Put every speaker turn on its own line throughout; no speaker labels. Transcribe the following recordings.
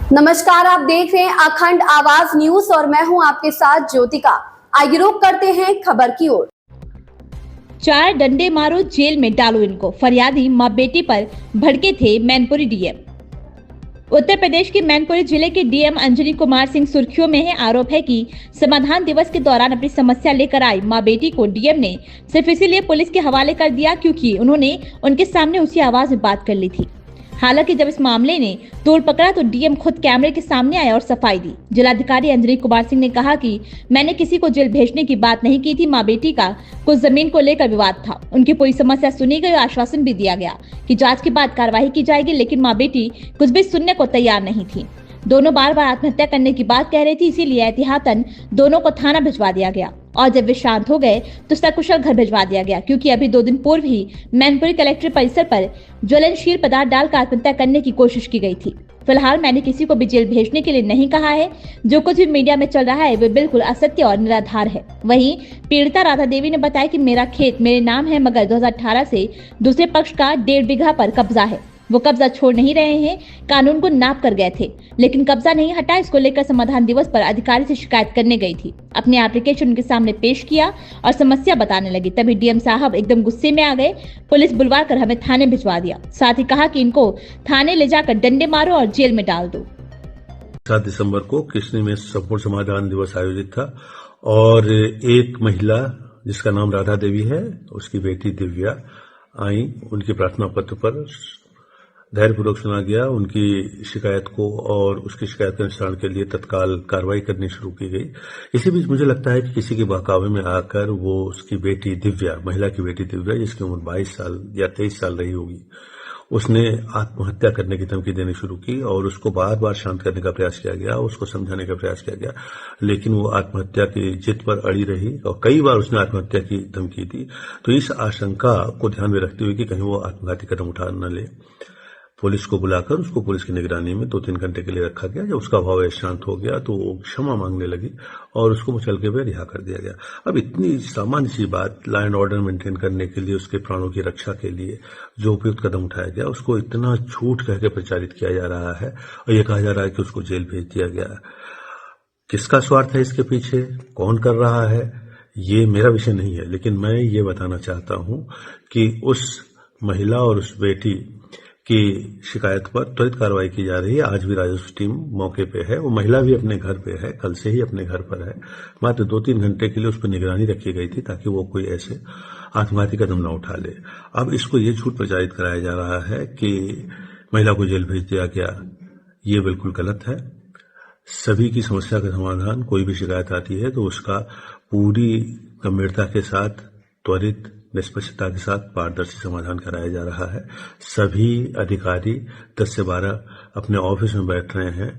नमस्कार, आप देख रहे हैं अखंड आवाज न्यूज और मैं हूं आपके साथ ज्योतिका। आइए रुक करते हैं खबर की ओर।
4 डंडे मारो जेल में डालो इनको, फरियादी मां बेटी पर भड़के थे मैनपुरी डीएम। उत्तर प्रदेश के मैनपुरी जिले के डीएम अंजनी कुमार सिंह सुर्खियों में है। आरोप है कि समाधान दिवस के दौरान अपनी समस्या लेकर आई मां बेटी को डीएम ने सिर्फ इसीलिए पुलिस के हवाले कर दिया क्योंकि उन्होंने उनके सामने उसी आवाज में बात कर ली थी। हालांकि जब इस मामले ने तोड़ पकड़ा तो डीएम खुद कैमरे के सामने आए और सफाई दी। जिलाधिकारी अंजनी कुमार सिंह ने कहा कि मैंने किसी को जेल भेजने की बात नहीं की थी, मां बेटी का कुछ जमीन को लेकर विवाद था। उनकी पूरी समस्या सुनी गई और आश्वासन भी दिया गया कि जांच के बाद कार्रवाई की जाएगी, लेकिन मां बेटी कुछ भी सुनने को तैयार नहीं थी। दोनों बार बार आत्महत्या करने की बात कह रही थी, इसीलिए एहतियातन दोनों को थाना भिजवा दिया गया और जब वे शांत हो गए तो सकुशल घर भिजवा दिया गया, क्योंकि अभी 2 दिन पूर्व ही मैनपुरी कलेक्ट्रेट परिसर पर ज्वलनशील पदार्थ डालकर आत्महत्या करने की कोशिश की गई थी। फिलहाल मैंने किसी को भी जेल भेजने के लिए नहीं कहा है। जो कुछ भी मीडिया में चल रहा है वे बिल्कुल असत्य और निराधार है। वहीं पीड़िता राधा देवी ने बताया कि मेरा खेत मेरे नाम है, मगर 2018 से दूसरे पक्ष का 1.5 बीघा पर कब्जा है। वो कब्जा छोड़ नहीं रहे हैं, कानून को नाप कर गए थे लेकिन कब्जा नहीं हटा। इसको लेकर समाधान दिवस पर अधिकारी से शिकायत करने गई थी। अपने एप्लीकेशन उनके सामने पेश किया और समस्या बताने लगी, तभी डीएम साहब एकदम गुस्से में आ गए। पुलिस बुलवा कर हमें थाने भिजवा दिया, साथ ही कहा कि इनको थाने ले जाकर डंडे मारो और जेल में डाल दो।
7 दिसंबर को कृष्ण में संपूर्ण समाधान दिवस आयोजित था और एक महिला जिसका नाम राधा देवी है, उसकी बेटी दिव्या आई। उनके प्रार्थना पत्र पर धैर्यपूर्वक सुना गया उनकी शिकायत को और उसकी शिकायत के निस्तारण के लिए तत्काल कार्रवाई करनी शुरू की गई। इसी बीच मुझे लगता है कि किसी के बहकावे में आकर वो उसकी बेटी दिव्या, महिला की बेटी दिव्या जिसकी उम्र 22 साल या 23 साल रही होगी, उसने आत्महत्या करने की धमकी देनी शुरू की और उसको बार बार शांत करने का प्रयास किया गया, उसको समझाने का प्रयास किया गया, लेकिन वो आत्महत्या की जिद पर अड़ी रही और कई बार उसने आत्महत्या की धमकी दी। तो इस आशंका को ध्यान में रखते हुए कि कहीं वो आत्मघाती कदम उठा न ले, पुलिस को बुलाकर उसको पुलिस की निगरानी में 2-3 घंटे के लिए रखा गया। जब उसका भाव शांत हो गया तो वो क्षमा मांगने लगी और उसको मुचलके हुए रिहा कर दिया गया। अब इतनी सामान्य सी बात, लॉ एंड ऑर्डर मेंटेन करने के लिए, उसके प्राणों की रक्षा के लिए जो उपयुक्त कदम उठाया गया, उसको इतना झूठ कह के प्रचारित किया जा रहा है और ये कहा जा रहा है कि उसको जेल भेज दिया गया। किसका स्वार्थ है इसके पीछे, कौन कर रहा है, ये मेरा विषय नहीं है, लेकिन मैं ये बताना चाहता हूं कि उस महिला और उस बेटी की शिकायत पर त्वरित कार्रवाई की जा रही है। आज भी राजस्व टीम मौके पे है, वो महिला भी अपने घर पे है, कल से ही अपने घर पर है। मात्र 2-3 घंटे के लिए उस पर निगरानी रखी गई थी ताकि वो कोई ऐसे आत्मघाती कदम न उठा ले। अब इसको ये झूठ प्रचारित कराया जा रहा है कि महिला को जेल भेज दिया गया, ये बिल्कुल गलत है। सभी की समस्या का समाधान, कोई भी शिकायत आती है तो उसका पूरी गंभीरता के साथ, त्वरित, निष्पक्षता के साथ पारदर्शी समाधान कराया जा रहा है। सभी अधिकारी 10 से 12 अपने ऑफिस में बैठ रहे हैं।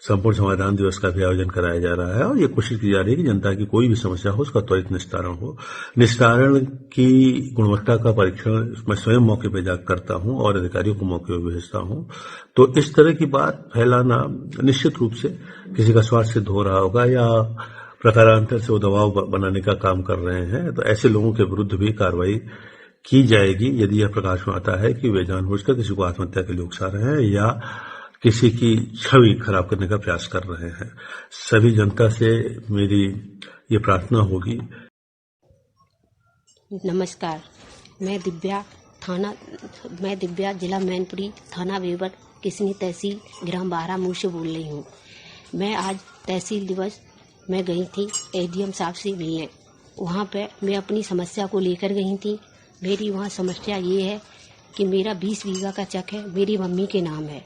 संपूर्ण समाधान दिवस का भी आयोजन कराया जा रहा है और ये कोशिश की जा रही है कि जनता की कोई भी समस्या हो उसका त्वरित निस्तारण हो। निस्तारण की गुणवत्ता का परीक्षण मैं स्वयं मौके पर जाकर करता हूं और अधिकारियों को मौके पर भेजता हूं। तो इस तरह की बात फैलाना निश्चित रूप से किसी का स्वार्थ सिद्ध हो रहा होगा या प्रकारांतर से वो दबाव बनाने का काम कर रहे हैं, तो ऐसे लोगों के विरुद्ध भी कार्रवाई की जाएगी यदि यह प्रकाश में आता है कि वे जानबूझकर किसी को आत्महत्या के लिए उकसा रहे हैं या किसी की छवि खराब करने का प्रयास कर रहे हैं। सभी जनता से मेरी ये प्रार्थना होगी।
नमस्कार, मैं दिव्या जिला मैनपुरी थाना बेवर किसनी तहसील ग्राम बारामूर से बोल रही हूँ। मैं आज तहसील दिवस मैं गई थी एडीएम साहब से मिलने। वहाँ पे मैं अपनी समस्या को लेकर गई थी। मेरी वहाँ समस्या ये है कि मेरा 20 बीघा का चक है, मेरी मम्मी के नाम है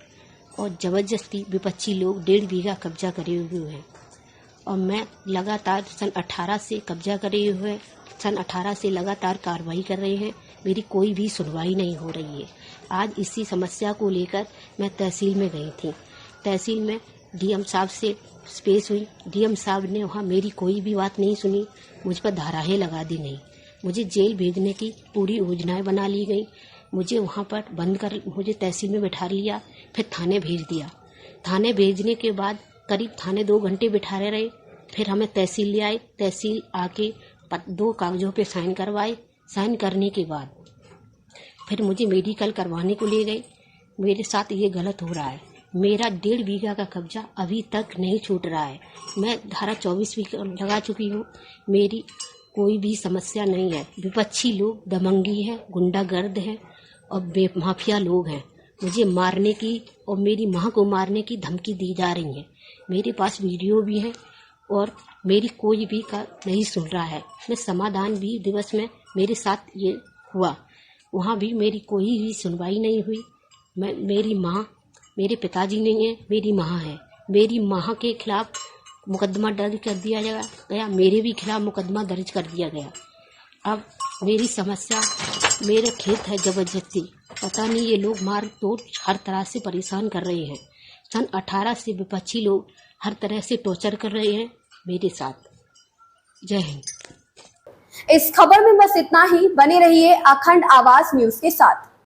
और ज़बरदस्ती विपक्षी लोग 1.5 बीघा कब्जा करे हुए हैं और मैं लगातार सन 18 से कब्जा करे हुए हैं। सन 18 से लगातार कार्रवाई कर रहे हैं, मेरी कोई भी सुनवाई नहीं हो रही है। आज इसी समस्या को लेकर मैं तहसील में गई थी। तहसील में डीएम साहब से पेश हुई। डीएम साहब ने वहाँ मेरी कोई भी बात नहीं सुनी, मुझ पर धाराएं लगा दी नहीं। मुझे जेल भेजने की पूरी योजनाएं बना ली गई। मुझे वहाँ पर बंद कर मुझे तहसील में बैठा लिया, फिर थाने भेज दिया। थाने भेजने के बाद करीब थाने 2 घंटे बिठाए रहे, फिर हमें तहसील ले आए। तहसील आके 2 कागजों पे साइन करवाए। साइन करने के बाद फिर मुझे मेडिकल करवाने को ले गए। मेरे साथ ये गलत हो रहा है। मेरा 1.5 बीघा का कब्जा अभी तक नहीं छूट रहा है। मैं धारा 24 भी लगा चुकी हूँ, मेरी कोई भी समस्या नहीं है। विपक्षी लोग दमंगी है, गुंडागर्द है और बेमाफिया लोग हैं। मुझे मारने की और मेरी माँ को मारने की धमकी दी जा रही है। मेरे पास वीडियो भी है और मेरी कोई भी का नहीं सुन रहा है। मैं समाधान भी दिवस में मेरे साथ ये हुआ, वहाँ भी मेरी कोई भी सुनवाई नहीं हुई। मेरी माँ, मेरे पिताजी नहीं है, मेरी माँ है। मेरी माँ के खिलाफ मुकदमा दर्ज कर दिया गया, मेरे भी खिलाफ मुकदमा दर्ज कर दिया गया। अब मेरी समस्या, मेरे खेत है जबरदस्ती, पता नहीं ये लोग मार तोड़ हर तरह से परेशान कर रहे हैं। सन 18 से विपक्षी लोग हर तरह से टॉर्चर कर रहे हैं मेरे साथ। जय हिंद।
इस खबर में बस इतना ही। बने रहिए अखंड आवाज न्यूज के साथ।